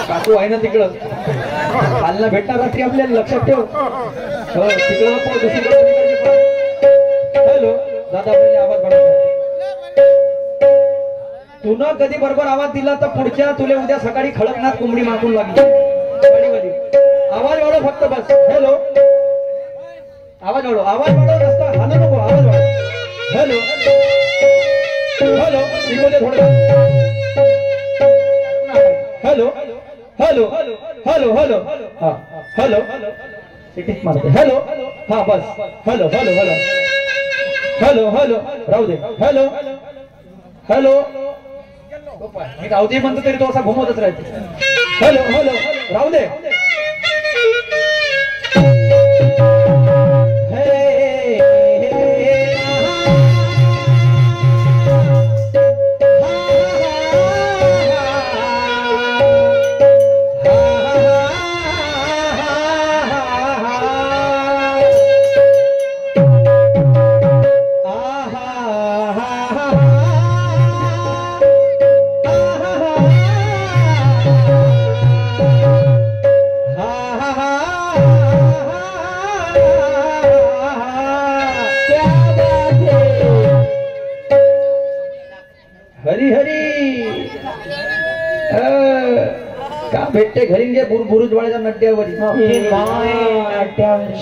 काकू आहे ना तिकडं खालना भेटणार रात्री आपल्याला लक्षात ठेव. हॅलो दादा आपल्याला आवाज वाढवतो. तू न कधी बरोबर आवाज दिला तर पुढच्या तुले उद्या सकाळी खडकनाथ कोंबडी मागून लागली. आवाज वाढव फक्त बस. हॅलो आवाज वाढव. आवाज वाढव जास्त हालू नको. आवाज वाढव. हॅलो हॅलो इकडे थोडं. हॅलो हॅलो हॅलो हॅलो हा हॅलो सिटीत मारते. हॅलो हा बस. Hello hello hello hello hello राहू दे. हॅलो हॅलो मी राहू दे म्हणतो तरी तो असा घुमवतच राहते. हॅलो हॅलो राहू दे. हरी हरी का भेटते घरी गे बुरुज वाळ्याच्या नट्यावर.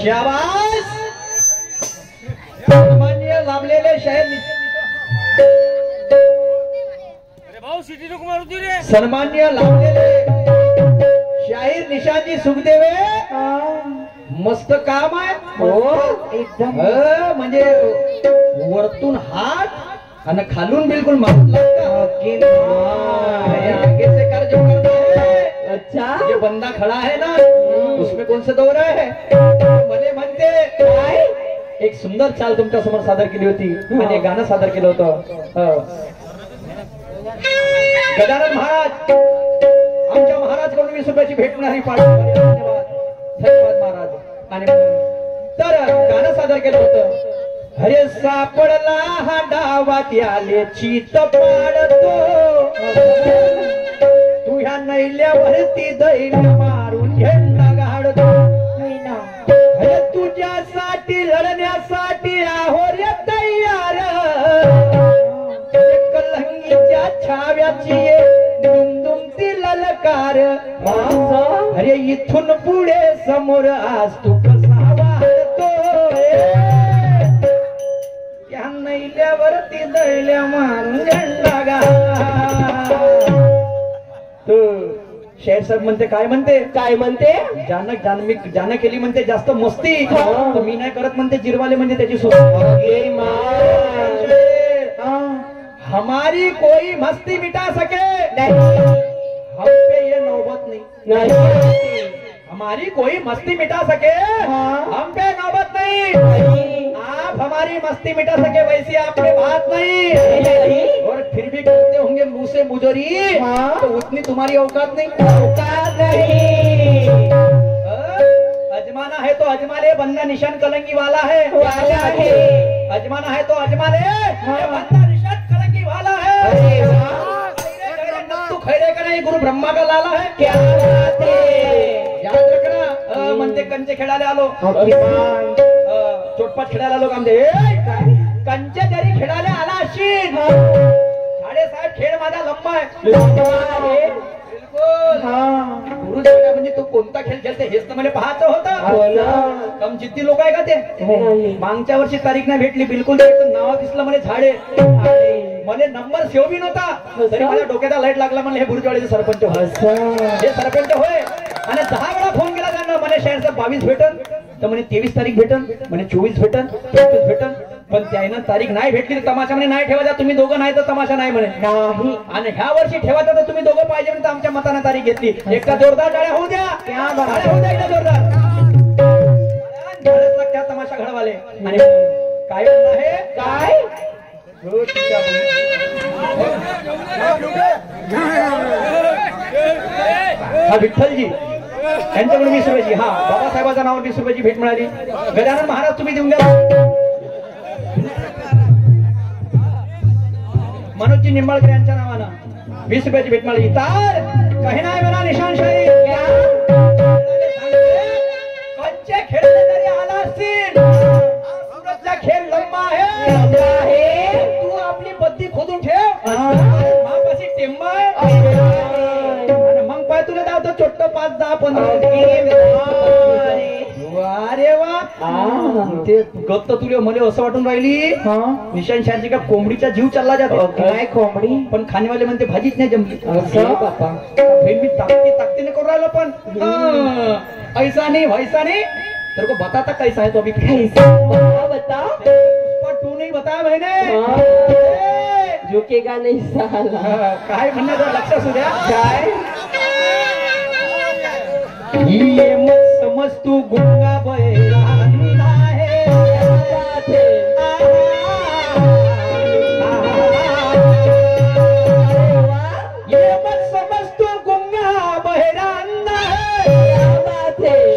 शाबास सन्मान्य लाभलेले शाहीर सन्मान्य लाभलेले शाहीर निशांजी सुखदेवे मस्त काम आहे. हो एकदम म्हणजे वरतून हात आणि खालून बिल्कुल मारून आगे से कर जो करना है. अच्छा जो बंदा खड़ा है ना उसमें कौन सा दौर है. मले म्हणते एक सुंदर चाल तुमच्या समोर सादर केली होती आणि गाणं सादर केलं होतं. गजानन महाराज आमच्या महाराजकडून 20 रुपयाची भेट मिळाली. धन्यवाद धन्यवाद महाराज. आणि तर गाणं सादर केलं होतं. अरे सापडला हा डावात आले चित पाडतो तू ह्या नैल्यावरती दैन्य मारून झेंडा गाडतो. अरे तुझ्यासाठी मारून झंडा गा. तो शेर साहेब म्हणते काय म्हणते ज्यानं केली म्हणते जास्त मस्ती तर मी नाही करत म्हणते जिरवाले म्हणजे त्याची हमारी कोई मस्ती मिटा सके हम पे ये नौबत नहीं. हमारी कोई मस्ती मिटा सके हम पे नौबत नहीं. आप हमारी मस्ती मिटा सके वैसी आप पे बात नहीं. और फिर भी करते होंगे मुंह से मुजरी तो उतनी तुम्हारी औकात नहीं. अजमाना है तो अजमा ले, बंदा निशान कलंगी वाला है. अजमाना है तो अजमा ले, बंदा निशान कलंगी वाला है. तू खैरे का नहीं, गुरु ब्रह्मा का लाला है. क्या बात है, याद रखना. म्हणते कंचे खेळायला आलो, चोटपाट खेळायला आलो का म्हणते कंचे जरी खेळायला आला असेल साहेब खेळ माझा लंबा आहे. गुरु म्हणजे तू कोणता खेळ खेळते हेच तर मला पाहायचं होतं. कम जिद्दी लोक आहे का ते. मागच्या वर्षी तारीख नाही भेटली बिलकुल. नाव दिसलं म्हणे झाडे, मला नंबर सेव बी नव्हता तरी माझ्या डोक्याला लाईट लागला म्हणलं हे गुरुजवाडीचे सरपंच हे सरपंच होय. आणि 10 वेळा फोन केला त्यांना म्हणे शहरचा 22 भेटन तर म्हणे 23 तारीख भेटन, म्हणे 24 भेटन, 25 भेटन. पण त्यानं तारीख नाही भेटली तर तमाशा म्हणे नाही ठेवायचा तुम्ही दोघं, नाही तर तमाशा नाही म्हणे. आणि ह्या वर्षी ठेवायचा तर तुम्ही दोघं पाहिजे म्हणून आमच्या मताने तारीख घेतली. एकदा जोरदार टाळ्या होऊ द्या, एकदा जोरदार त्या तमाशा घडवाले. आणि काय म्हणणं आहे काय हा विठ्ठलजी यांच्याकडून 20 रुपयाची, हा बाबासाहेबांच्या नावावर 20 रुपयाची भेट मिळाली. गजानन महाराज तुम्ही देऊन द्या. मनोजजी निंबाळकर यांच्या नावानं 20 रुपयाची भेट मिळाली. तर काही नाही म्हणा निशानशाही कंचे खेळले तरी आला असतील. सूरजचा खेळ लंबा आहे. तू आपली बद्दी खोदून ठेव, मापाशी टेंबा आहे. मग पाय तुला धावतो छोट्ट 5, 10, 15. अरे वा ते गप्त तुला मला असं वाटून राहिली निशान शाहजी का कोंबडीचा जीव चालला जातो. काय कोंबडी पण खाणेवाले म्हणते भाजीच नाही जमली. बापा मी ताकदीने करून राहिलो पण ऐसा नहीं वैसा नहीं. तेरे को बताता कैसा है तो अभी बता. तू नहीं बताया मैंने झुकेगा नहीं साला. काय म्हणण्याचं लक्ष असू द्या. काय ये मत समझ तू गुंगा बैराना है. ये मत समझ तू गुंगा बहराना है.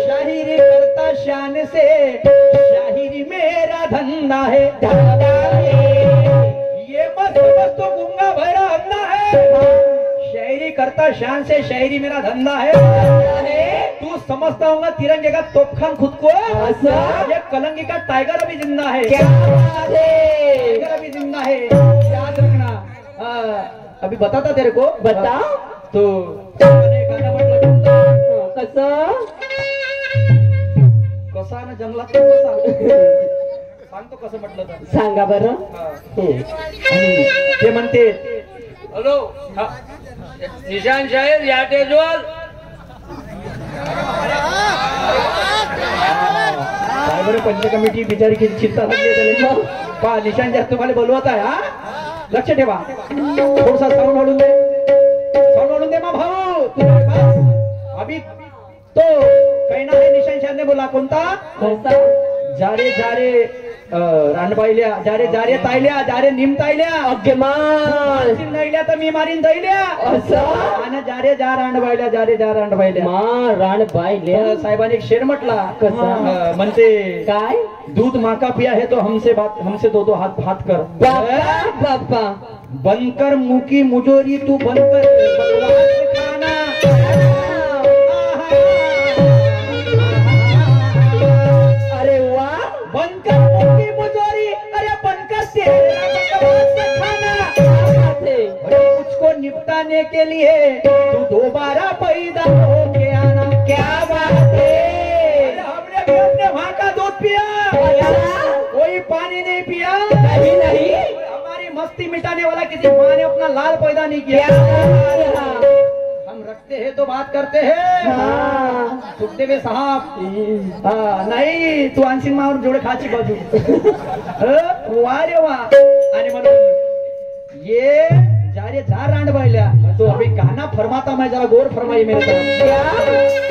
शाहिरी करता शान से, शाहिरी मेरा धंधा है. ये मत समझ तू गुंगा बहराना है. शायरी करता शान से, शायरी मेरा धंधा है. तू समझता होगा तिरंगे का तोपखान खुद को, ये कलंगी का टाइगर अभी जिंदा है. टाइगर अभी जिंदा है, याद रखना. अभी बताता तेरे को. बता. तो गाणं म्हटलं कसा ना जंगलात सांगतो कसं म्हटलं तर सांगा बरं. ते म्हणते हॅलो निशान साहेब या टेजवर काय बरं पंच कमिटी बिचारी किती चिंता लागली पहा. निशान साहेब तुम्हाला बोलवत आहे. हा लक्ष ठेवा. थोडसा साऊंड वाढून दे, साऊंड वाढून दे मा भाऊ. अभी तो कहना है निशान साहेब ने बोला कोणता जारे जारे रानबाईल्या जारे जारे तायल्या जारे निम तायल्या अग्गेमान नैल्या तर मी मारीन दैल्या असं. आणि जारे जा रानबाईल्या जारे जा रानबाईल्या मा रानबाईल्या. साहेबांनी एक शेर म्हटला कसा म्हणते काय दूध माका पिया है तो हमसे दो हाथ हाथ कर. बापा बनकर मुकी मुजोरी तू बनकर खाना. अरे वाह बनकर मुकी मुजोरी, अरे बनकर खाना. मुझको निपटाने के लिए तू दोबारा पैदा होके आना. क्या बात है. हमने भी अपने माँ का दूध पिया, कोई पानी नहीं पिया. नहीं हमारी मस्ती मिटाने किसी माँ ने अपना लाल पैदा नहीं किया। हम रखते हैं तो बात करते हैं। सुखदेव साहब नाही तू आणशील मावर जोडे खाची बाजू वा रे वा। आणि म्हणून ये जा रे जा रांड बायल्या तो अभी गाना फरमाता मैं जरा गौर फरमाइए मेरे तरफ।